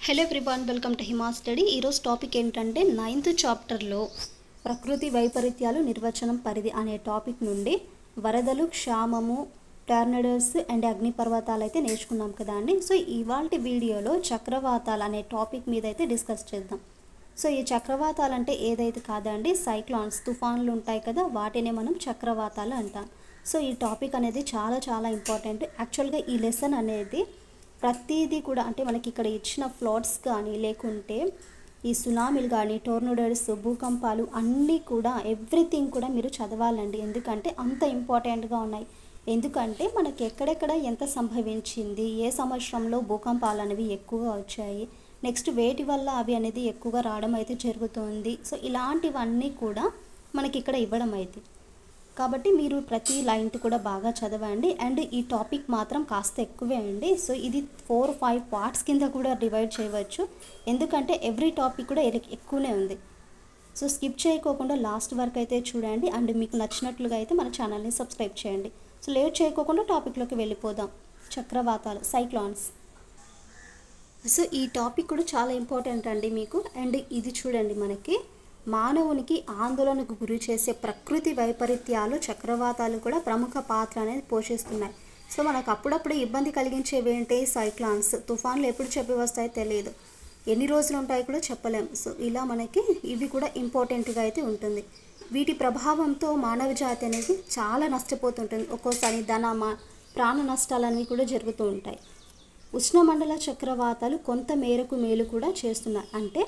Hello everyone, welcome to Hima study. ఈరోజు topic ఏంటంటే 9th చాప్టర్లో ప్రకృతి వైపరీత్యాలు నిర్వచనం పరిధి అనే టాపిక్ నుండి వరదలు, క్షామము, టర్నడోస్ అండ్ అగ్నిపర్వతాలు అయితే నేర్చుకున్నాం కదా అండి. సో ఇవాల్టి వీడియోలో చక్రవాతాలు అనే టాపిక్ మీద అయితే డిస్కస్ చేద్దాం. సో ఈ చక్రవాతాలు అంటే ఏదైతే కాదండి, సైక్లాన్స్, తుఫాన్లు ఉంటాయి కదా, వాటినే మనం చక్రవాతాలు అంటాం. సో ఈ టాపిక్ అనేది చాలా ఇంపార్టెంట్. యాక్చువల్గా ఈ లెసన్ అనేది ప్రతిదీ కూడా అంటే మనకి ఇక్కడ ఇచ్చిన ఫ్లడ్స్ కానీ లేకుంటే ఈ సునామీలు కానీ టోర్నడోస్, భూకంపాలు అన్నీ కూడా ఎవ్రీథింగ్ కూడా మీరు చదవాలండి. ఎందుకంటే అంత ఇంపార్టెంట్గా ఉన్నాయి. ఎందుకంటే మనకి ఎక్కడెక్కడ ఎంత సంభవించింది, ఏ సంవత్సరంలో భూకంపాలు అనేవి ఎక్కువగా వచ్చాయి, నెక్స్ట్ వేటి వల్ల అవి అనేది ఎక్కువగా రావడం అయితే జరుగుతుంది. సో ఇలాంటివన్నీ కూడా మనకి ఇక్కడ ఇవ్వడం అయితే, కాబట్టి మీరు ప్రతి లైన్ కూడా బాగా చదవండి. అండ్ ఈ టాపిక్ మాత్రం కాస్త ఎక్కువే అండి. సో ఇది 4-5 పార్ట్స్ కింద కూడా డివైడ్ చేయవచ్చు, ఎందుకంటే ఎవ్రీ టాపిక్ కూడా ఎక్కువనే ఉంది. సో స్కిప్ చేయకోకుండా లాస్ట్ వరకు అయితే చూడండి. అండ్ మీకు నచ్చినట్లుగా అయితే మన ఛానల్ని సబ్స్క్రైబ్ చేయండి. సో లేట్ చేయకోకుండా టాపిక్లోకి వెళ్ళిపోదాం. చక్రవాతాలు, సైక్లాన్స్. సో ఈ టాపిక్ కూడా చాలా ఇంపార్టెంట్ అండి మీకు. అండ్ ఇది చూడండి, మనకి మానవునికి ఆందోళనకు గురి చేసే ప్రకృతి వైపరీత్యాలు, చక్రవాతాలు కూడా ప్రముఖ పాత్ర అనేది పోషిస్తున్నాయి. సో మనకు అప్పుడప్పుడు ఇబ్బంది కలిగించేవి ఏంటి, సైక్లాన్స్, తుఫాన్లు ఎప్పుడు చెప్పి వస్తాయో తెలియదు, ఎన్ని రోజులు ఉంటాయో కూడా చెప్పలేము. సో ఇలా మనకి ఇవి కూడా ఇంపార్టెంట్గా అయితే ఉంటుంది. వీటి ప్రభావంతో మానవ జాతి అనేది చాలా నష్టపోతుంటుంది. ఒక్కోసారి ప్రాణ నష్టాలు అనేవి కూడా జరుగుతూ ఉంటాయి. ఉష్ణమండల చక్రవాతాలు కొంత మేరకు మేలు కూడా చేస్తున్నాయి. అంటే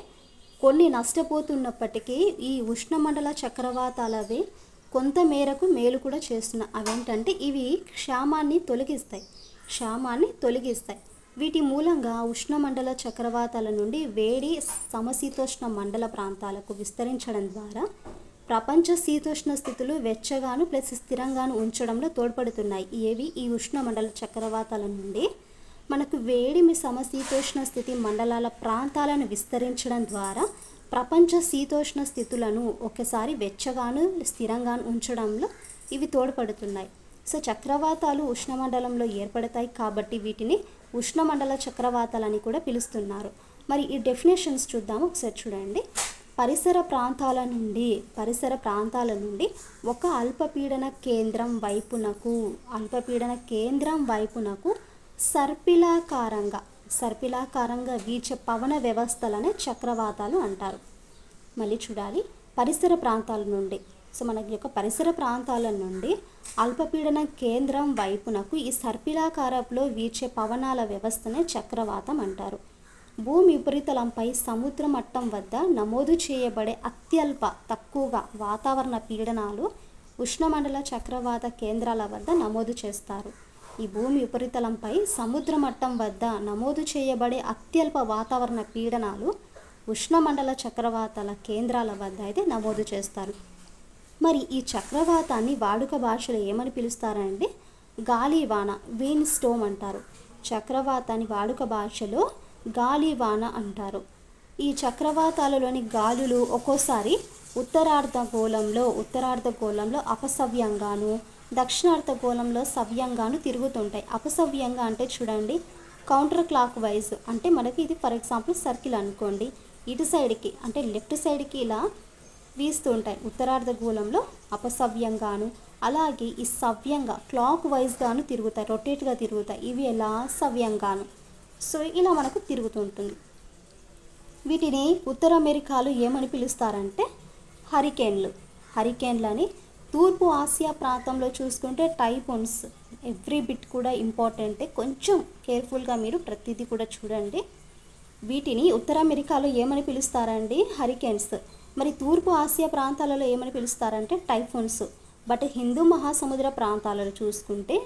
కొన్ని నష్టపోతున్నప్పటికీ ఈ ఉష్ణమండల చక్రవాతాలవి కొంత మేరకు మేలు కూడా చేస్తున్నాయి. అవేంటంటే ఇవి క్షామాన్ని తొలగిస్తాయి. వీటి మూలంగా ఉష్ణమండల చక్రవాతాల నుండి వేడి సమశీతోష్ణ మండల ప్రాంతాలకు విస్తరించడం ద్వారా ప్రపంచ శీతోష్ణ స్థితులు వెచ్చగాను ప్లస్ స్థిరంగాను ఉంచడంలో తోడ్పడుతున్నాయి. ఏవి ఈ ఉష్ణమండల చక్రవాతాల నుండి మనకు వేడిమి సమశీతోష్ణ స్థితి మండలాల ప్రాంతాలను విస్తరించడం ద్వారా ప్రపంచ శీతోష్ణ స్థితులను ఒకసారి వెచ్చగాను స్థిరంగాను ఉంచడంలో ఇవి తోడ్పడుతున్నాయి. సో చక్రవాతాలు ఉష్ణమండలంలో ఏర్పడతాయి కాబట్టి వీటిని ఉష్ణమండల చక్రవాతాలని కూడా పిలుస్తున్నారు. మరి ఈ డెఫినేషన్స్ చూద్దాము. ఒకసారి చూడండి. పరిసర ప్రాంతాల నుండి ఒక అల్పపీడన కేంద్రం వైపునకు సర్పిలాకారంగా వీచే పవన వ్యవస్థలనే చక్రవాతాలు అంటారు. మళ్ళీ చూడాలి. పరిసర ప్రాంతాల నుండి, సో మనకి యొక్క పరిసర ప్రాంతాల నుండి అల్పపీడన కేంద్రం వైపునకు ఈ సర్పిలాకారంలో వీచే పవనాల వ్యవస్థనే చక్రవాతం అంటారు. భూమి ఉపరితలంపై సముద్ర మట్టం వద్ద నమోదు చేయబడే తక్కువగా వాతావరణ పీడనాలు ఉష్ణమండల చక్రవాత కేంద్రాల వద్ద నమోదు చేస్తారు. ఈ భూమి ఉపరితలంపై సముద్ర మట్టం వద్ద నమోదు చేయబడే అత్యల్ప వాతావరణ పీడనాలు ఉష్ణమండల చక్రవాతాల కేంద్రాల వద్ద అయితే నమోదు చేస్తారు. మరి ఈ చక్రవాతాన్ని వాడుక భాషలో ఏమని పిలుస్తారంటే గాలివాన, విండ్ స్టోమ్ అంటారు. చక్రవాతాన్ని వాడుక భాషలో గాలివాన అంటారు. ఈ చక్రవాతాలలోని గాలులు ఒక్కోసారి ఉత్తరార్ధగోళంలో అపసవ్యంగాను, దక్షిణార్ధగోళంలో సవ్యంగాను తిరుగుతుంటాయి. అపసవ్యంగా అంటే చూడండి, కౌంటర్ క్లాక్ వైజ్, అంటే మనకి ఇది ఫర్ ఎగ్జాంపుల్ సర్కిల్ అనుకోండి, ఇటు సైడ్కి అంటే లెఫ్ట్ సైడ్కి ఇలా వీస్తూ ఉంటాయి. ఉత్తరార్ధగోళంలో అపసవ్యంగాను, అలాగే ఈ సవ్యంగా క్లాక్ వైజ్గాను తిరుగుతాయి, రొటేట్గా తిరుగుతాయి. ఇవి ఎలా సవ్యంగాను. సో ఇలా మనకు తిరుగుతుంటుంది. వీటిని ఉత్తర అమెరికాలో ఏమని పిలుస్తారంటే హరికేన్లని. తూర్పు ఆసియా ప్రాంతంలో చూసుకుంటే టైఫూన్స్. ఎవ్రీ బిట్ కూడా ఇంపార్టెంటే, కొంచెం కేర్ఫుల్గా మీరు ప్రతిదీ కూడా చూడండి. వీటిని ఉత్తర అమెరికాలో ఏమని పిలుస్తారండి, హరికేన్స్. మరి తూర్పు ఆసియా ప్రాంతాలలో ఏమని పిలుస్తారంటే టైఫూన్స్. బట్ హిందూ మహాసముద్ర ప్రాంతాలలో చూసుకుంటే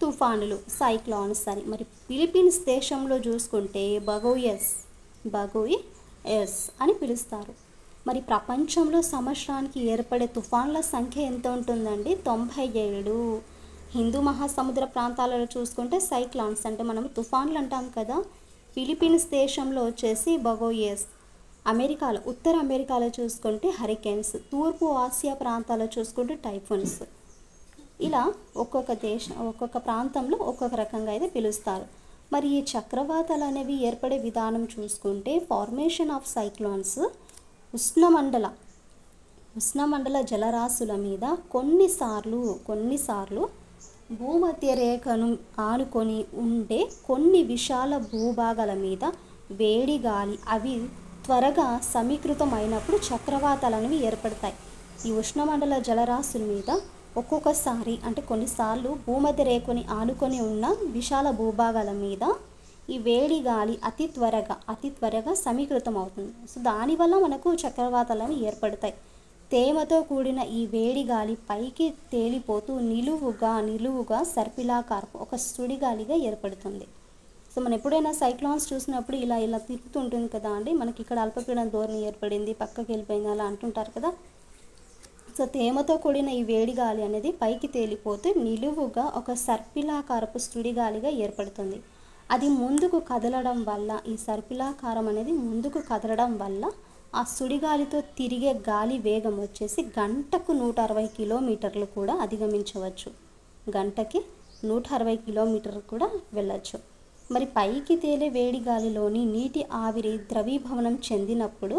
తుఫానులు, సైక్లాన్స్ అని. మరి ఫిలిప్పీన్స్ దేశంలో చూసుకుంటే బగోయస్ అని పిలుస్తారు. మరి ప్రపంచంలో సంవత్సరానికి ఏర్పడే తుఫాన్ల సంఖ్య ఎంత ఉంటుందండి, 97. హిందూ మహాసముద్ర ప్రాంతాలలో చూసుకుంటే సైక్లాన్స్ అంటే మనం తుఫాన్లు అంటాం కదా, ఫిలిప్పీన్స్ దేశంలో వచ్చేసి బగోయస్, ఉత్తర అమెరికాలో చూసుకుంటే హరికేన్స్, తూర్పు ఆసియా ప్రాంతాల్లో చూసుకుంటే టైఫూన్స్. ఇలా ఒక్కొక్క ప్రాంతంలో ఒక్కొక్క రకంగా అయితే పిలుస్తారు. మరి ఈ చక్రవాతాలు అనేవి ఏర్పడే విధానం చూసుకుంటే ఫార్మేషన్ ఆఫ్ సైక్లోన్స్ ఉష్ణమండల జలరాశుల మీద కొన్నిసార్లు భూమధ్య రేఖను ఆనుకొని ఉండే కొన్ని విశాల భూభాగాల మీద వేడి గాలి అవి త్వరగా సమీకృతం అయినప్పుడు చక్రవాతాలు అనేవి ఏర్పడతాయి. ఈ ఉష్ణమండల జలరాశుల మీద ఒక్కొక్కసారి అంటే కొన్నిసార్లు భూమధ్య రేఖని ఆనుకొని ఉన్న విశాల భూభాగాల మీద ఈ వేడి గాలి అతి త్వరగా సమీకృతం అవుతుంది. సో దానివల్ల మనకు చక్రవాతాలు అనేవి ఏర్పడతాయి. తేమతో కూడిన ఈ వేడి గాలి పైకి తేలిపోతూ నిలువుగా సర్పిలాకారపు ఒక సుడిగాలిగా ఏర్పడుతుంది. సో మనం ఎప్పుడైనా సైక్లోన్స్ చూసినప్పుడు ఇలా తిరుగుతుంటుంది కదా అండి, మనకి ఇక్కడ అల్పపీడన ధోరణి ఏర్పడింది, పక్కకి వెళ్ళిపోయింది అలా అంటుంటారు కదా. సో తేమతో కూడిన ఈ వేడి గాలి అనేది పైకి తేలిపోతూ నిలువుగా ఒక సర్పిలాకారపు సుడిగాలిగా ఏర్పడుతుంది. అది ముందుకు కదలడం వల్ల ఈ సర్పిలాకారం అనేది ముందుకు కదలడం వల్ల ఆ సుడిగాలితో తిరిగే గాలి వేగం వచ్చేసి గంటకు 160 కిలోమీటర్లు కూడా అధిగమించవచ్చు. గంటకి 160 కిలోమీటర్లు కూడా వెళ్ళచ్చు. మరి పైకి తేలే వేడి గాలిలోని నీటి ఆవిరి ద్రవీభవనం చెందినప్పుడు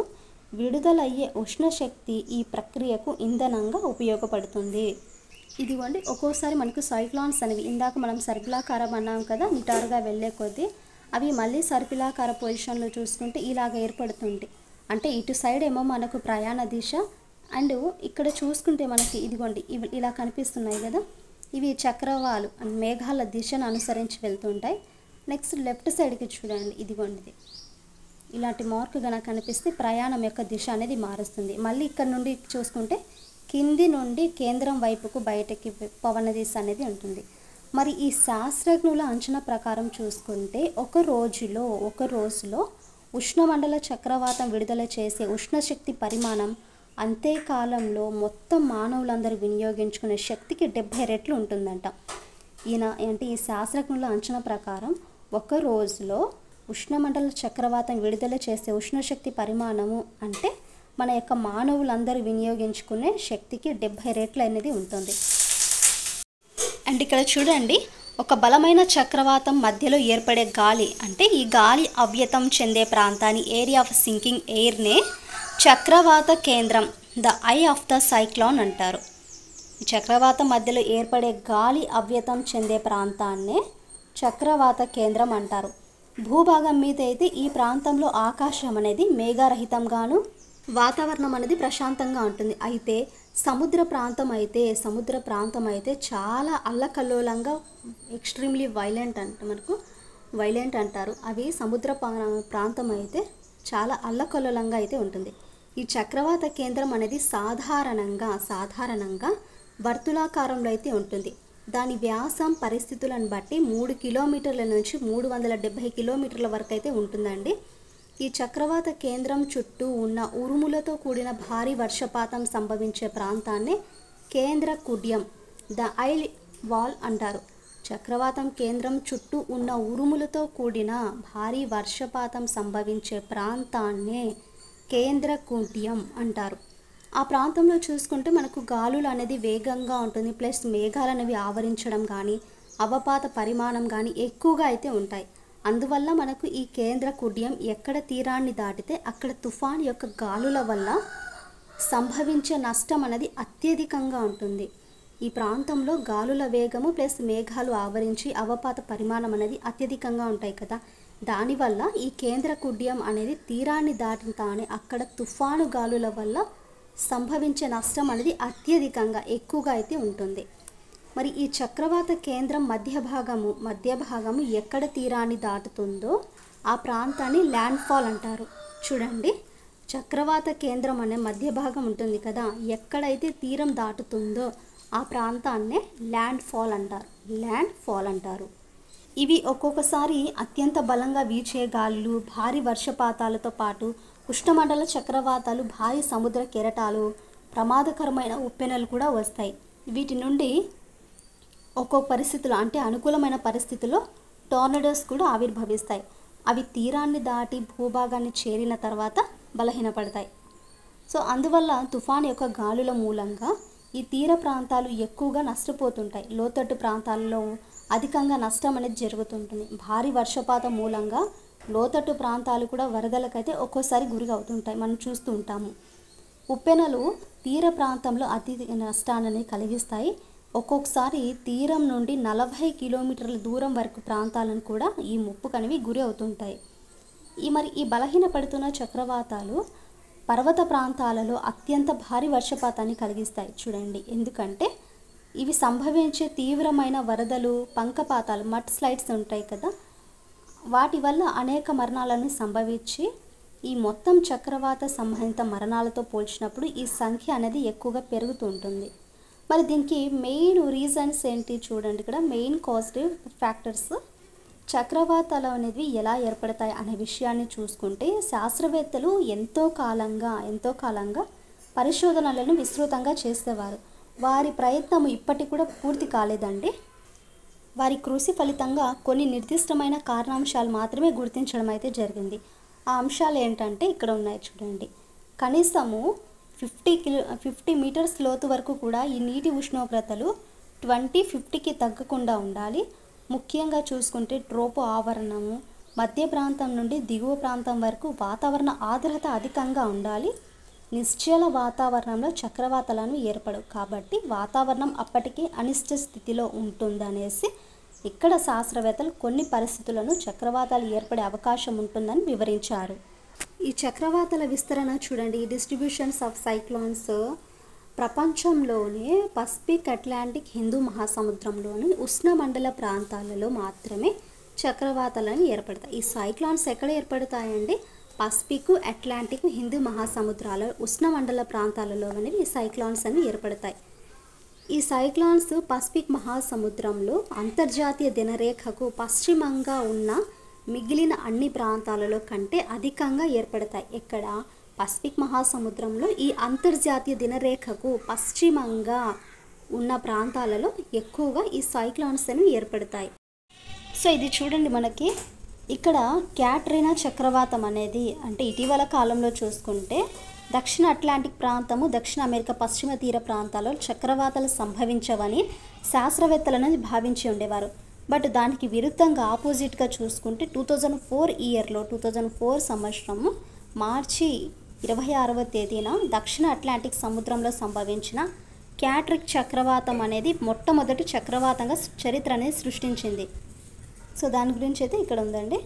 విడుదలయ్యే ఉష్ణశక్తి ఈ ప్రక్రియకు ఇంధనంగా ఉపయోగపడుతుంది. ఇదిగోండి ఒక్కోసారి మనకు సైక్లాన్స్ అనేవి ఇందాక మనం సర్పిలాకారం అన్నాం కదా, నిటారుగా వెళ్ళే కొద్దీ అవి మళ్ళీ సర్పిలాకార పొజిషన్లో చూసుకుంటే ఇలాగ ఏర్పడుతుంది. అంటే ఇటు సైడ్ ఏమో మనకు ప్రయాణ దిశ అండ్ ఇక్కడ చూసుకుంటే మనకి ఇదిగోండి ఇవి ఇలా కనిపిస్తున్నాయి కదా, ఇవి చక్రవాలు మేఘాల దిశను అనుసరించి వెళ్తుంటాయి. నెక్స్ట్ లెఫ్ట్ సైడ్కి చూడండి, ఇదిగోండి ఇలాంటి మార్క్ కనుక కనిపిస్తే ప్రయాణం యొక్క దిశ అనేది మారుస్తుంది. మళ్ళీ ఇక్కడ నుండి చూసుకుంటే కింది నుండి కేంద్రం వైపుకు బయటకి పవన దిశ అనేది ఉంటుంది. మరి ఈ శాస్త్రజ్ఞుల అంచనా ప్రకారం చూసుకుంటే ఒక రోజులో ఉష్ణమండల చక్రవాతం విడుదల చేసే ఉష్ణశక్తి పరిమాణం అంత్యకాలంలో మొత్తం మానవులందరూ వినియోగించుకునే శక్తికి 70 రెట్లు ఉంటుందంట. ఈ శాస్త్రజ్ఞుల అంచనా ప్రకారం ఒక రోజులో ఉష్ణమండల చక్రవాతం విడుదల చేసే ఉష్ణశక్తి పరిమాణము అంటే మన యొక్క మానవులందరూ వినియోగించుకునే శక్తికి 70 రెట్లు అనేది ఉంటుంది. అండ్ ఇక్కడ చూడండి, ఒక బలమైన చక్రవాతం మధ్యలో ఏర్పడే గాలి అంటే ఈ గాలి అవ్యతం చెందే ప్రాంతాన్ని ఏరియా ఆఫ్ సింకింగ్ ఎయిర్నే చక్రవాత కేంద్రం the I of the cyclone అంటారు. ఈ చక్రవాతం మధ్యలో ఏర్పడే గాలి అవ్యతం చెందే ప్రాంతాన్నే చక్రవాత కేంద్రం అంటారు. భూభాగం మీద అయితే ఈ ప్రాంతంలో ఆకాశం అనేది మేఘారహితంగాను వాతావరణం అనేది ప్రశాంతంగా ఉంటుంది. అయితే సముద్ర ప్రాంతం అయితే చాలా అల్లకల్లోలంగా ఎక్స్ట్రీమ్లీ వైలెంట్ అంటారు. అవి సముద్ర ప్రాంతం అయితే చాలా అల్లకల్లోలంగా అయితే ఉంటుంది. ఈ చక్రవాత కేంద్రం అనేది సాధారణంగా వర్తులాకారంలో అయితే ఉంటుంది. దాని వ్యాసం పరిస్థితులను బట్టి 3 కిలోమీటర్ల నుంచి 370 కిలోమీటర్ల వరకు అయితే ఉంటుందండి. ఈ చక్రవాత కేంద్రం చుట్టూ ఉన్న ఉరుములతో కూడిన భారీ వర్షపాతం సంభవించే ప్రాంతాన్ని కేంద్ర కుడ్యం ద ఐ వాల్ అంటారు. చక్రవాతం కేంద్రం చుట్టూ ఉన్న ఉరుములతో కూడిన భారీ వర్షపాతం సంభవించే ప్రాంతాన్నే కేంద్ర కుడ్యం అంటారు. ఆ ప్రాంతంలో చూసుకుంటే మనకు గాలులు అనేది వేగంగా ఉంటుంది, ప్లస్ మేఘాలు అనేవి ఆవరించడం కానీ అవపాత పరిమాణం కానీ ఎక్కువగా అయితే ఉంటాయి. అందువల్ల మనకు ఈ కేంద్ర కుడ్యం ఎక్కడ తీరాన్ని దాటితే అక్కడ తుఫాన్ యొక్క గాలుల వల్ల సంభవించే నష్టం అనేది అత్యధికంగా ఉంటుంది. ఈ ప్రాంతంలో గాలుల వేగము ప్లస్ మేఘాలు ఆవరించి అవపాత పరిమాణం అనేది అత్యధికంగా ఉంటాయి కదా, దానివల్ల ఈ కేంద్ర కుడ్యం అనేది తీరాన్ని దాటితానే అక్కడ తుఫాను గాలుల వల్ల సంభవించే నష్టం అనేది అత్యధికంగా ఎక్కువగా అయితే ఉంటుంది. మరి ఈ చక్రవాత కేంద్రం మధ్య భాగము ఎక్కడ తీరాన్ని దాటుతుందో ఆ ప్రాంతాన్ని ల్యాండ్ ఫాల్ అంటారు. చూడండి, చక్రవాత కేంద్రం అనే మధ్య భాగం ఉంటుంది కదా, ఎక్కడైతే తీరం దాటుతుందో ఆ ప్రాంతాన్నే ల్యాండ్ ఫాల్ అంటారు. ఇవి ఒక్కొక్కసారి అత్యంత బలంగా వీచే గాలులు, భారీ వర్షపాతాలతో పాటు ఉష్ణమండల చక్రవాతాలు, భారీ సముద్ర కెరటాలు, ప్రమాదకరమైన ఉప్పెనలు కూడా వస్తాయి. వీటి నుండి ఒక్కో పరిస్థితుల్లో అంటే అనుకూలమైన పరిస్థితుల్లో టోర్నడోస్ కూడా ఆవిర్భవిస్తాయి. అవి తీరాన్ని దాటి భూభాగాన్ని చేరిన తర్వాత బలహీనపడతాయి. సో అందువల్ల తుఫాన్ యొక్క గాలుల మూలంగా ఈ తీర ప్రాంతాలు ఎక్కువగా నష్టపోతుంటాయి. లోతట్టు ప్రాంతాల్లో అధికంగా నష్టం అనేది జరుగుతుంటుంది. భారీ వర్షపాతం మూలంగా లోతట్టు ప్రాంతాలు కూడా వరదలకైతే ఒక్కోసారి గురి అవుతుంటాయి, మనం చూస్తూ ఉంటాము. ఉప్పెనలు తీర ప్రాంతంలో అతి నష్టాన్ని కలిగిస్తాయి. ఒక్కొక్కసారి తీరం నుండి 40 కిలోమీటర్ల దూరం వరకు ప్రాంతాలను కూడా ఈ ముప్పుకనివి గురి అవుతుంటాయి. ఈ బలహీనపడుతున్న చక్రవాతాలు పర్వత ప్రాంతాలలో అత్యంత భారీ వర్షపాతాన్ని కలిగిస్తాయి చూడండి. ఎందుకంటే ఇవి సంభవించే తీవ్రమైన వరదలు, పంకపాతాలు, మడ్ స్లైడ్స్ ఉంటాయి కదా, వాటి వల్ల అనేక మరణాలను సంభవించి ఈ మొత్తం చక్రవాత సంబంధిత మరణాలతో పోల్చినప్పుడు ఈ సంఖ్య అనేది ఎక్కువగా పెరుగుతూ ఉంటుంది. మరి దీనికి మెయిన్ రీజన్స్ ఏంటి చూడండి. ఇక్కడ మెయిన్ కాజిటివ్ ఫ్యాక్టర్స్ చక్రవాతాలు అనేవి ఎలా ఏర్పడతాయి అనే విషయాన్ని చూసుకుంటే, శాస్త్రవేత్తలు ఎంతో కాలంగా పరిశోధనలను విస్తృతంగా చేసేవారు. వారి ప్రయత్నం ఇప్పటికి కూడా పూర్తి కాలేదండి. వారి కృషి ఫలితంగా కొన్ని నిర్దిష్టమైన కారణాంశాలు మాత్రమే గుర్తించడం అయితే జరిగింది. ఆ అంశాలు ఏంటంటే ఇక్కడ ఉన్నాయి చూడండి. కనీసము 50 మీటర్స్ లోతు వరకు కూడా ఈ నీటి ఉష్ణోగ్రతలు 2050కి తగ్గకుండా ఉండాలి. ముఖ్యంగా చూసుకుంటే ట్రోపో ఆవరణము, మధ్య ప్రాంతం నుండి దిగువ ప్రాంతం వరకు వాతావరణ ఆర్ద్రత అధికంగా ఉండాలి. నిశ్చల వాతావరణంలో చక్రవాతాలను ఏర్పడవు కాబట్టి వాతావరణం అప్పటికే అనిష్ట స్థితిలో ఉంటుందనేసి ఇక్కడ శాస్త్రవేత్తలు కొన్ని పరిస్థితులను చక్రవాతాలు ఏర్పడే అవకాశం ఉంటుందని వివరించారు. ఈ చక్రవాతాల విస్తరణ చూడండి. ఈ డిస్ట్రిబ్యూషన్స్ ఆఫ్ సైక్లోన్స్ ప్రపంచంలోనే పసిఫిక్, అట్లాంటిక్, హిందూ మహాసముద్రంలోని ఉష్ణమండల ప్రాంతాలలో మాత్రమే చక్రవాతాలను ఏర్పడతాయి. ఈ సైక్లోన్స్ ఎక్కడ ఏర్పడతాయండి? పసిఫిక్, అట్లాంటిక్, హిందూ మహాసముద్రాల ఉష్ణమండల ప్రాంతాలలో అనేవి ఈ సైక్లోన్స్ అనేవి ఏర్పడతాయి. ఈ సైక్లోన్స్ పసిఫిక్ మహాసముద్రంలో అంతర్జాతీయ దినరేఖకు పశ్చిమంగా ఉన్న మిగిలిన అన్ని ప్రాంతాలలో కంటే అధికంగా ఏర్పడతాయి. ఎక్కడ? పసిఫిక్ మహాసముద్రంలో ఈ అంతర్జాతీయ దినరేఖకు పశ్చిమంగా ఉన్న ప్రాంతాలలో ఎక్కువగా ఈ సైక్లోన్స్ అనేవి ఏర్పడతాయి. సో ఇది చూడండి, మనకి ఇక్కడ క్యాట్రీనా చక్రవాతం అనేది అంటే ఇటీవల కాలంలో చూసుకుంటే దక్షిణ అట్లాంటిక్ ప్రాంతము, దక్షిణ అమెరికా పశ్చిమ తీర ప్రాంతాల్లో చక్రవాతాలు సంభవించవని శాస్త్రవేత్తలు అనేది భావించి ఉండేవారు. బట్ దానికి విరుద్ధంగా ఆపోజిట్గా చూసుకుంటే 2004 సంవత్సరము మార్చి 26వ తేదీన దక్షిణ అట్లాంటిక్ సముద్రంలో సంభవించిన క్యాట్రిక్ చక్రవాతం అనేది మొట్టమొదటి చక్రవాతంగా చరిత్ర అనేది సృష్టించింది. సో దాని గురించి అయితే ఇక్కడ ఉందండి.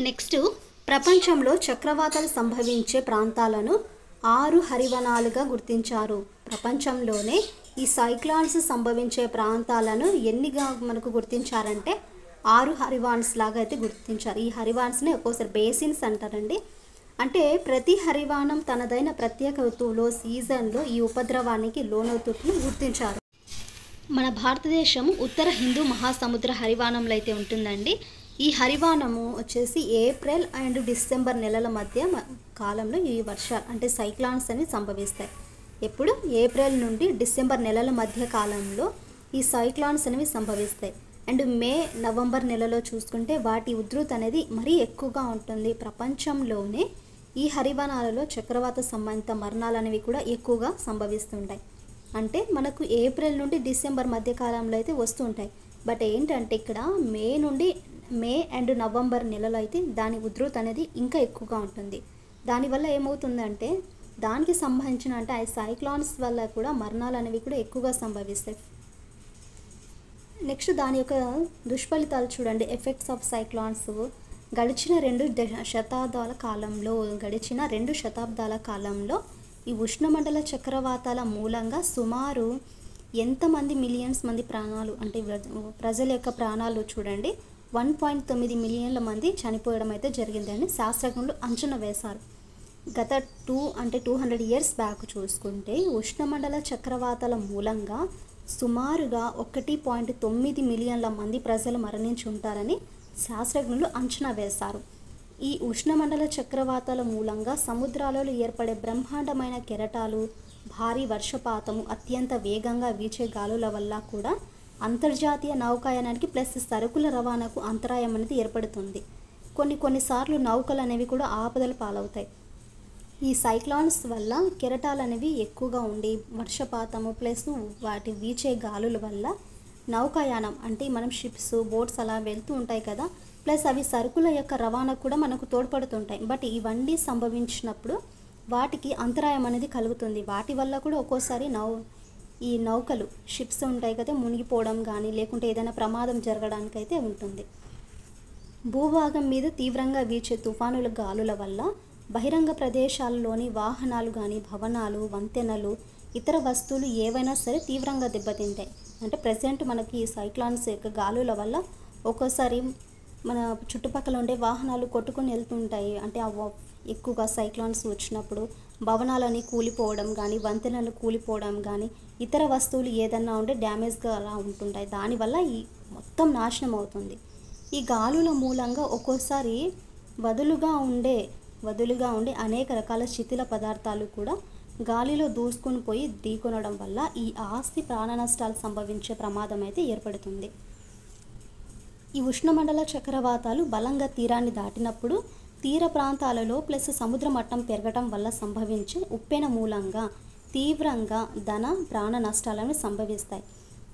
నెక్స్ట్, ప్రపంచంలో చక్రవాతాలు సంభవించే ప్రాంతాలను 6 హరివనాలుగా గుర్తించారు. ప్రపంచంలోనే ఈ సైక్లాన్స్ సంభవించే ప్రాంతాలను ఎన్నిగా మనకు గుర్తించారంటే 6 హరివాన్స్ లాగా అయితే గుర్తించారు. ఈ హరివాన్స్ని ఒక్కోసారి బేసిన్స్ అంటారండి. అంటే ప్రతి హరివానం తనదైన ప్రత్యేక ఋతువులో, సీజన్లో ఈ ఉపద్రవానికి లోనవుతున్నట్లు గుర్తించారు. మన భారతదేశం ఉత్తర హిందూ మహాసముద్ర హరివానంలో అయితే ఉంటుందండి. ఈ హరివానము వచ్చేసి ఏప్రిల్ అండ్ డిసెంబర్ నెలల మధ్య కాలంలో ఈ వర్షాలు అంటే సైక్లాన్స్ అనేవి సంభవిస్తాయి. ఎప్పుడు? ఏప్రిల్ నుండి డిసెంబర్ నెలల మధ్య కాలంలో ఈ సైక్లాన్స్ అనేవి సంభవిస్తాయి. అండ్ మే, నవంబర్ నెలలో చూసుకుంటే వాటి ఉధృతి అనేది మరీ ఎక్కువగా ఉంటుంది. ప్రపంచంలోనే ఈ హరివానాలలో చక్రవాత సంబంధిత మరణాలు అనేవి కూడా ఎక్కువగా సంభవిస్తుంటాయి. అంటే మనకు ఏప్రిల్ నుండి డిసెంబర్ మధ్య కాలంలో అయితే వస్తూ ఉంటాయి. బట్ ఏంటంటే ఇక్కడ మే అండ్ నవంబర్ నెలలో అయితే దాని ఉధృతి అనేది ఇంకా ఎక్కువగా ఉంటుంది. దానివల్ల ఏమవుతుందంటే దానికి సంబంధించిన అంటే ఆ సైక్లాన్స్ వల్ల కూడా మరణాలు అనేవి కూడా ఎక్కువగా సంభవిస్తాయి. నెక్స్ట్ దాని యొక్క దుష్ఫలితాలు చూడండి. ఎఫెక్ట్స్ ఆఫ్ సైక్లాన్స్ గడిచిన 2 శతాబ్దాల కాలంలో ఈ ఉష్ణమండల చక్రవాతాల మూలంగా సుమారు ఎంతమంది మిలియన్స్ మంది ప్రాణాలు అంటే ప్రజల యొక్క ప్రాణాలు చూడండి 1.9 మిలియన్ల మంది చనిపోవడం అయితే జరిగిందని శాస్త్రజ్ఞులు అంచనా వేశారు. గత 200 ఇయర్స్ బ్యాక్ చూసుకుంటే ఉష్ణమండల చక్రవాతాల మూలంగా సుమారుగా 1.9 మిలియన్ల మంది ప్రజలు మరణించి ఉంటారని శాస్త్రజ్ఞులు అంచనా వేశారు. ఈ ఉష్ణమండల చక్రవాతాల మూలంగా సముద్రాలలో ఏర్పడే బ్రహ్మాండమైన కెరటాలు, భారీ వర్షపాతము, అత్యంత వేగంగా వీచే గాలుల వల్ల కూడా అంతర్జాతీయ నౌకాయానానికి ప్లస్ సరుకుల రవాణాకు అంతరాయం అనేది ఏర్పడుతుంది. కొన్నిసార్లు నౌకలు అనేవి కూడా ఆపదలు పాలవుతాయి. ఈ సైక్లాన్స్ వల్ల కెరటాలు అనేవి ఎక్కువగా ఉండి వర్షపాతము ప్లస్ వాటి వీచే గాలుల వల్ల నౌకాయానం అంటే మనం షిప్స్ బోట్స్ అలా వెళ్తూ ఉంటాయి కదా, ప్లస్ అవి సరుకుల యొక్క రవాణా కూడా మనకు తోడ్పడుతుంటాయి. బట్ ఇవన్నీ సంభవించినప్పుడు వాటికి అంతరాయం అనేది కలుగుతుంది. వాటి వల్ల కూడా ఒక్కోసారి ఈ నౌకలు షిప్స్ ఉంటాయి కదా మునిగిపోవడం కానీ లేకుంటే ఏదైనా ప్రమాదం జరగడానికైతే ఉంటుంది. భూభాగం మీద తీవ్రంగా వీచే తుఫానుల గాలుల వల్ల బహిరంగ ప్రదేశాలలోని వాహనాలు కానీ భవనాలు వంతెనలు ఇతర వస్తువులు ఏవైనా సరే తీవ్రంగా దెబ్బతింటాయి. అంటే ప్రజెంట్ మనకి ఈ సైక్లాన్స్ యొక్క గాలుల వల్ల ఒక్కోసారి మన చుట్టుపక్కల ఉండే వాహనాలు కొట్టుకొని వెళ్తుంటాయి. అంటే ఎక్కువగా సైక్లాన్స్ వచ్చినప్పుడు భవనాలని కూలిపోవడం కానీ వంతెనలు కూలిపోవడం కానీ ఇతర వస్తువులు ఏదన్నా ఉంటే డ్యామేజ్గా అలా ఉంటుంటాయి. దానివల్ల ఈ మొత్తం నాశనం అవుతుంది. ఈ గాలుల మూలంగా ఒక్కోసారి వదులుగా ఉండే అనేక రకాల శిథిల పదార్థాలు కూడా గాలిలో దూసుకొని పోయి ఢీకొనడం వల్ల ఈ ఆస్తి ప్రాణ నష్టాలు సంభవించే ప్రమాదం అయితే ఏర్పడుతుంది. ఈ ఉష్ణమండల చక్రవాతాలు బలంగా తీరాన్ని దాటినప్పుడు తీర ప్రాంతాలలో ప్లస్ సముద్ర మట్టం పెరగటం వల్ల సంభవించే ఉప్పెన మూలంగా తీవ్రంగా ప్రాణ నష్టాలను సంభవిస్తాయి.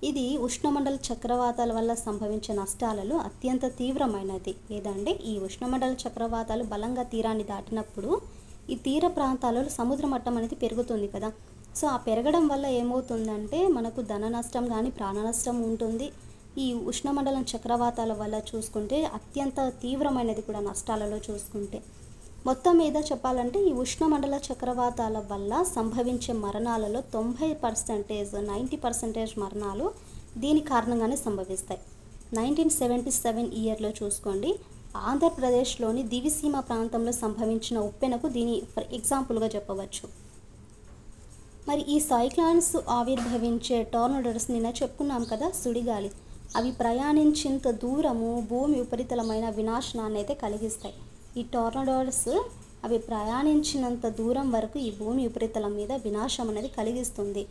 ఇది ఉష్ణమండల చక్రవాతాల వల్ల సంభవించే నష్టాలలో అత్యంత తీవ్రమైనది. ఏదంటే ఈ ఉష్ణమండల చక్రవాతాలు బలంగా తీరాన్ని దాటినప్పుడు ఈ తీర ప్రాంతాలలో సముద్ర మట్టం అనేది పెరుగుతుంది కదా. సో ఆ పెరగడం వల్ల ఏమవుతుందంటే మనకు ధన నష్టం కానీ ప్రాణ నష్టం ఉంటుంది. ఈ ఉష్ణమండలం చక్రవాతాల వల్ల చూసుకుంటే అత్యంత తీవ్రమైనది కూడా నష్టాలలో చూసుకుంటే. మొత్తం మీద చెప్పాలంటే ఈ ఉష్ణమండల చక్రవాతాల వల్ల సంభవించే మరణాలలో 90% మరణాలు దీని కారణంగానే సంభవిస్తాయి. 1977 ఇయర్లో చూసుకోండి, ఆంధ్రప్రదేశ్లోని దివిసీమ ప్రాంతంలో సంభవించిన ఉప్పెనకు దీని ఫర్ ఎగ్జాంపుల్గా చెప్పవచ్చు. మరి ఈ సైక్లాన్స్ ఆవిర్భవించే టోర్నడోస్ నిన్న చెప్పుకున్నాం కదా, సుడిగాలి, అవి ప్రయాణించేంత దూరము భూమి ఉపరితలమైన వినాశనాన్ని అయితే కలిగిస్తాయి. ఈ టోర్నడోస్ అవి ప్రయాణించినంత దూరం వరకు ఈ భూమి ఉపరితలం మీద వినాశం అనేది కలిగిస్తుంది.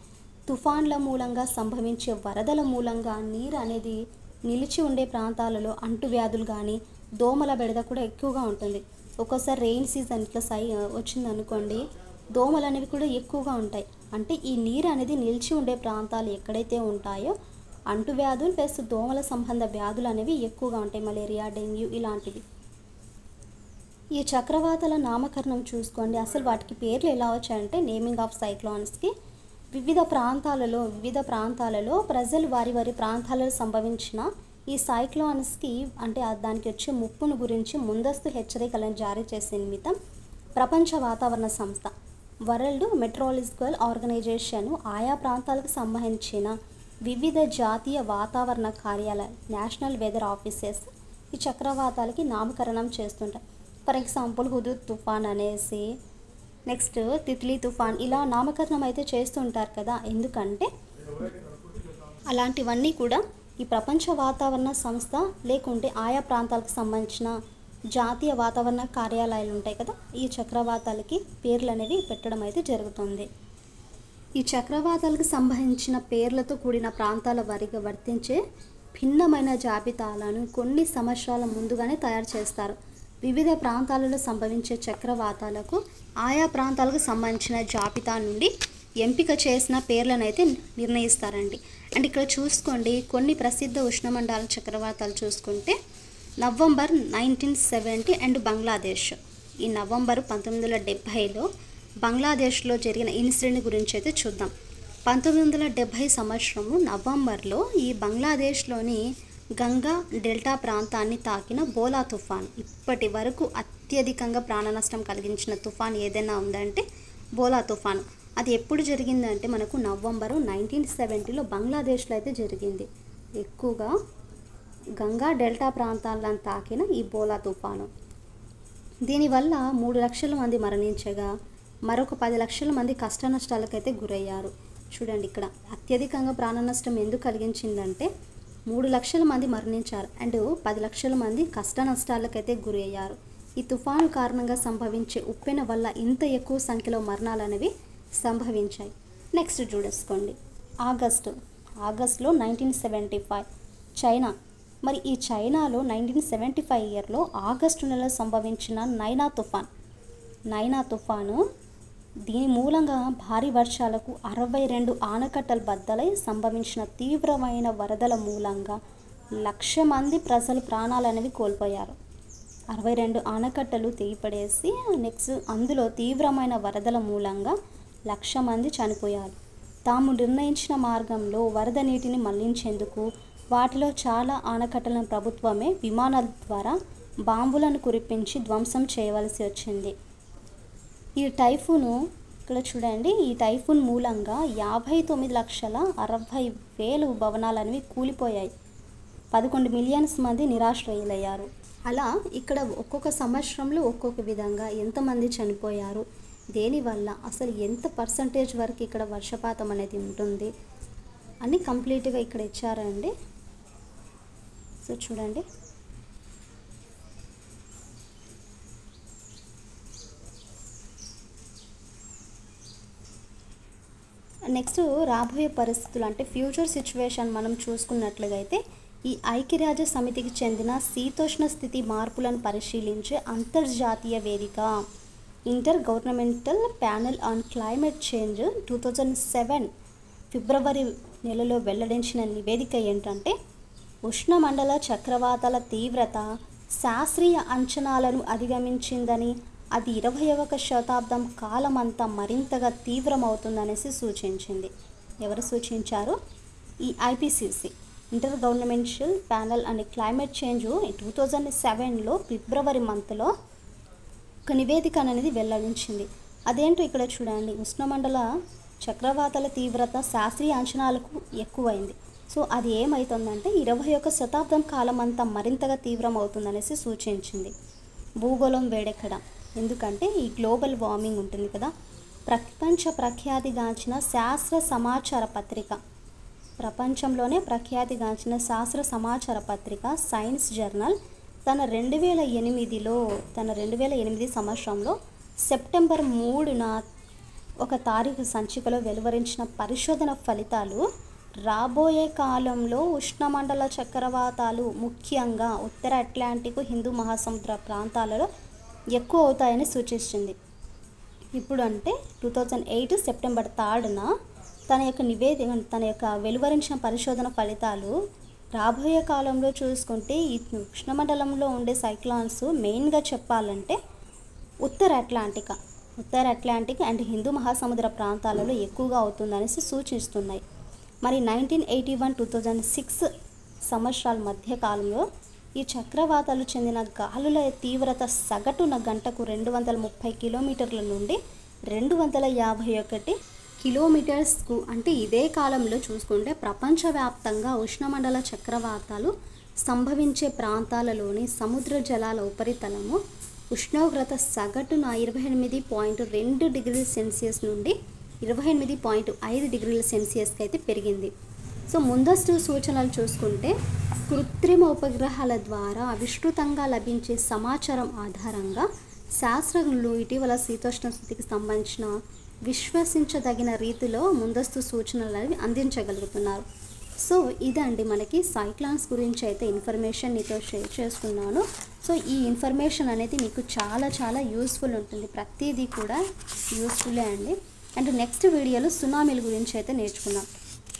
తుఫాన్ల మూలంగా సంభవించే వరదల మూలంగా నీరు అనేది నిలిచి ఉండే ప్రాంతాలలో అంటువ్యాధులు కానీ దోమల బెడద కూడా ఎక్కువగా ఉంటుంది. ఒక్కోసారి రెయిన్ సీజన్ ఇట్లా వచ్చిందనుకోండి, దోమలు అనేవి కూడా ఎక్కువగా ఉంటాయి. అంటే ఈ నీరు అనేది నిలిచి ఉండే ప్రాంతాలు ఎక్కడైతే ఉంటాయో అంటువ్యాధులు ప్లస్ దోమల సంబంధ వ్యాధులు అనేవి ఎక్కువగా ఉంటాయి. మలేరియా, డెంగ్యూ ఇలాంటివి. ఈ చక్రవాతాల నామకరణం చూసుకోండి, అసలు వాటికి పేర్లు ఎలా వచ్చాయంటే నేమింగ్ ఆఫ్ సైక్లాన్స్కి వివిధ ప్రాంతాలలో ప్రజలు వారి ప్రాంతాలలో సంభవించిన ఈ సైక్లాన్స్కి అంటే దానికి వచ్చే ముప్పును గురించి ముందస్తు హెచ్చరికలను జారీ చేసే నిమిత్తం ప్రపంచ వాతావరణ సంస్థ వరల్డ్ మెట్రోలాజికల్ ఆర్గనైజేషన్ ఆయా ప్రాంతాలకు సంబంధించిన వివిధ జాతీయ వాతావరణ కార్యాలయాలు నేషనల్ వెదర్ ఆఫీసెస్ ఈ చక్రవాతాలకి నామకరణం చేస్తుంటాయి. ఫర్ ఎగ్జాంపుల్ హుదూద్ తుఫాన్ అనేసి, నెక్స్ట్ తిత్లీ తుఫాన్, ఇలా నామకరణం అయితే చేస్తుంటారు కదా. ఎందుకంటే అలాంటివన్నీ కూడా ఈ ప్రపంచ వాతావరణ సంస్థ లేకుంటే ఆయా ప్రాంతాలకు సంబంధించిన జాతీయ వాతావరణ కార్యాలయాలు ఉంటాయి కదా, ఈ చక్రవాతాలకి పేర్లు అనేవి పెట్టడం అయితే జరుగుతుంది. ఈ చక్రవాతాలకు సంబంధించిన పేర్లతో కూడిన ప్రాంతాల వారీగా వర్తించే భిన్నమైన జాబితాలను కొన్ని సంవత్సరాల ముందుగానే తయారు చేస్తారు. వివిధ ప్రాంతాలలో సంభవించే చక్రవాతాలకు ఆయా ప్రాంతాలకు సంబంధించిన జాబితా నుండి ఎంపిక చేసిన పేర్లను అయితే నిర్ణయిస్తారండి. అండ్ ఇక్కడ చూసుకోండి, కొన్ని ప్రసిద్ధ ఉష్ణమండల చక్రవాతాలు చూసుకుంటే నవంబర్ 1970 అండ్ బంగ్లాదేశ్. ఈ నవంబర్ 1970లో బంగ్లాదేశ్లో జరిగిన ఇన్సిడెంట్ గురించి అయితే చూద్దాం. 1970 సంవత్సరము నవంబర్లో ఈ బంగ్లాదేశ్లోని గంగా డెల్టా ప్రాంతాన్ని తాకిన బోలా తుఫాన్ ఇప్పటి వరకు అత్యధికంగా ప్రాణ నష్టం కలిగించిన తుఫాన్ ఏదైనా ఉందంటే బోలా తుఫాన్. అది ఎప్పుడు జరిగిందంటే మనకు నవంబరు 1970లో బంగ్లాదేశ్లో అయితే జరిగింది. ఎక్కువగా గంగా డెల్టా ప్రాంతాలను తాకిన ఈ బోలా తుఫాను, దీనివల్ల 3 లక్షల మంది మరణించగా మరొక 10 లక్షల మంది కష్ట నష్టాలకైతే గురయ్యారు. చూడండి, ఇక్కడ అత్యధికంగా ప్రాణ నష్టం ఎందుకు కలిగించిందంటే 3 లక్షల మంది మరణించారు అండ్ 10 లక్షల మంది కష్ట నష్టాలకైతే గురి అయ్యారు. ఈ తుఫాను కారణంగా సంభవించే ఉప్పెన వల్ల ఇంత ఎక్కువ సంఖ్యలో మరణాలు అనేవి సంభవించాయి. నెక్స్ట్ చూడేసుకోండి, ఆగస్టులో 1975 చైనా. మరి ఈ చైనాలో 1975 ఇయర్లో ఆగస్టు నెలలో సంభవించిన నైనా తుఫాను దీని మూలంగా భారీ వర్షాలకు 62 ఆనకట్టలు బద్దలై సంభవించిన తీవ్రమైన వరదల మూలంగా 1,00,000 మంది ప్రజలు ప్రాణాలు అనేవి కోల్పోయారు. 62 ఆనకట్టలు తెగిపడేసి నెక్స్ట్ అందులో తీవ్రమైన వరదల మూలంగా 1,00,000 మంది చనిపోయారు. తాము నిర్ణయించిన మార్గంలో వరద నీటిని మళ్లించేందుకు వాటిలో చాలా ఆనకట్టలను ప్రభుత్వమే విమానాల ద్వారా బాంబులను కురిపించి ధ్వంసం చేయవలసి వచ్చింది. ఈ టైఫూను ఇక్కడ చూడండి, ఈ టైఫూన్ మూలంగా 59,60,000 భవనాలు అనేవి కూలిపోయాయి. 11 మిలియన్స్ మంది నిరాశ్రయులయ్యారు. అలా ఇక్కడ ఒక్కొక్క సంవత్సరంలో ఒక్కొక్క విధంగా ఎంతమంది చనిపోయారు, దేనివల్ల అసలు ఎంత పర్సంటేజ్ వరకు ఇక్కడ వర్షపాతం అనేది ఉంటుంది అని కంప్లీట్గా ఇక్కడ ఇచ్చారండి. సో చూడండి, నెక్స్ట్ రాబోయే పరిస్థితులు అంటే ఫ్యూచర్ సిచ్యువేషన్ మనం చూసుకున్నట్లుగా అయితే ఈ ఐక్యరాజ్య సమితికి చెందిన శీతోష్ణ స్థితి మార్పులను పరిశీలించే అంతర్జాతీయ వేదిక inter governmental panel on climate change 2007 ఫిబ్రవరి నెలలో వెల్లడించిన నివేదిక ఏంటంటే ఉష్ణమండల చక్రవాతాల తీవ్రత శాస్త్రీయ అంచనాలను అధిగమించిందని, అది 21వ శతాబ్దం కాలమంతా మరింతగా తీవ్రమవుతుందనేసి సూచించింది. ఎవరు సూచించారు? ఈ ఐపీసీసీ ఇంటర్ గవర్నమెంటల్ ప్యానెల్ అనే క్లైమేట్ చేంజ్ 2007లో ఫిబ్రవరి మంత్లో ఒక నివేదిక అనేది వెల్లడించింది. అదేంటో ఇక్కడ చూడండి, ఉష్ణమండల చక్రవాతాల తీవ్రత శాస్త్రీయ అంచనాలకు ఎక్కువైంది. సో అది ఏమవుతుందంటే 21వ శతాబ్దం కాలమంతా మరింతగా తీవ్రం అవుతుందనేసి సూచించింది. భూగోళం వేడెక్కడం, ఎందుకంటే ఈ గ్లోబల్ వార్మింగ్ ఉంటుంది కదా. ప్రపంచ ప్రఖ్యాతిగాంచిన శాస్త్ర సమాచార పత్రిక, ప్రపంచంలోనే ప్రఖ్యాతిగాంచిన శాస్త్ర సమాచార పత్రిక సైన్స్ జర్నల్ తన 2008 సంవత్సరంలో సెప్టెంబర్ 3న ఒక తారీఖు సంచికలో వెలువరించిన పరిశోధన ఫలితాలు రాబోయే కాలంలో ఉష్ణమండల చక్రవాతాలు ముఖ్యంగా ఉత్తర అట్లాంటిక్ హిందూ మహాసముద్ర ప్రాంతాలలో ఎక్కువ అవుతాయని సూచిస్తుంది. ఇప్పుడు అంటే 2008 సెప్టెంబర్ 3న తన యొక్క వెలువరించిన పరిశోధన ఫలితాలు రాబోయే కాలంలో చూసుకుంటే ఈ ఉష్ణమండలంలో ఉండే సైక్లాన్స్ మెయిన్గా చెప్పాలంటే ఉత్తర అట్లాంటిక్ అండ్ హిందూ మహాసముద్ర ప్రాంతాలలో ఎక్కువగా అవుతుందనేసి సూచిస్తున్నాయి. మరి 1981-2006 సంవత్సరాల మధ్య కాలంలో ఈ చక్రవాతాలు చెందిన గాలుల తీవ్రత సగటున గంటకు 230 కిలోమీటర్ల నుండి 251 కిలోమీటర్స్కు, అంటే ఇదే కాలంలో చూసుకుంటే ప్రపంచవ్యాప్తంగా ఉష్ణమండల చక్రవాతాలు సంభవించే ప్రాంతాలలోని సముద్ర జలాల ఉపరితలము ఉష్ణోగ్రత సగటున 28.2 డిగ్రీల సెల్సియస్ నుండి 28.5 డిగ్రీల సెల్సియస్కి అయితే పెరిగింది. సో ముందస్తు సూచనలు చూసుకుంటే కృత్రిమ ఉపగ్రహాల ద్వారా విస్తృతంగా లభించే సమాచారం ఆధారంగా శాస్త్రజ్ఞులు ఇటీవల శీతోష్ణ స్థితికి సంబంధించిన విశ్వసించదగిన రీతిలో ముందస్తు సూచనలు అనేవి అందించగలుగుతున్నారు. సో ఇదండి మనకి సైక్లాన్స్ గురించి అయితే ఇన్ఫర్మేషన్ మీతో షేర్ చేస్తున్నాను. సో ఈ ఇన్ఫర్మేషన్ అనేది మీకు చాలా యూస్ఫుల్ ఉంటుంది, ప్రతిదీ కూడా యూస్ఫుల్లే అండి. అండ్ నెక్స్ట్ వీడియోలో సునామీల గురించి అయితే నేర్చుకున్నాం.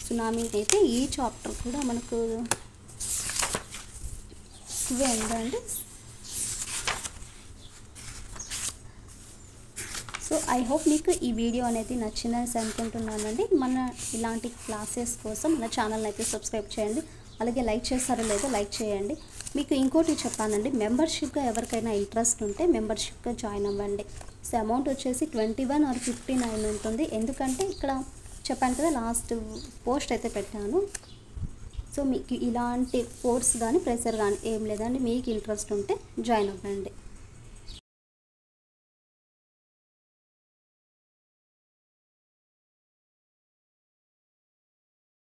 సునామీ అయితే ఈ చాప్టర్ కూడా మనకు ఇవే ఉందండి. సో ఐ హోప్ మీకు ఈ వీడియో అనేది నచ్చిందని అనుకుంటున్నానండి. మన ఇలాంటి క్లాసెస్ కోసం మన ఛానల్ అయితే సబ్స్క్రైబ్ చేయండి, అలాగే లైక్ చేస్తారో లేదో లైక్ చేయండి. మీకు ఇంకోటి చెప్పానండి, మెంబర్షిప్గా ఎవరికైనా ఇంట్రెస్ట్ ఉంటే మెంబర్షిప్గా జాయిన్ అవ్వండి. సో అమౌంట్ వచ్చేసి 21 or 59 ఉంటుంది. ఎందుకంటే ఇక్కడ చెప్పాను కదా, లాస్ట్ పోస్ట్ అయితే పెట్టాను. సో మీకు ఇలాంటి ఫోర్స్ కానీ ప్రెషర్ కానీ ఏం లేదండి, మీకు ఇంట్రెస్ట్ ఉంటే జాయిన్ అవ్వండి.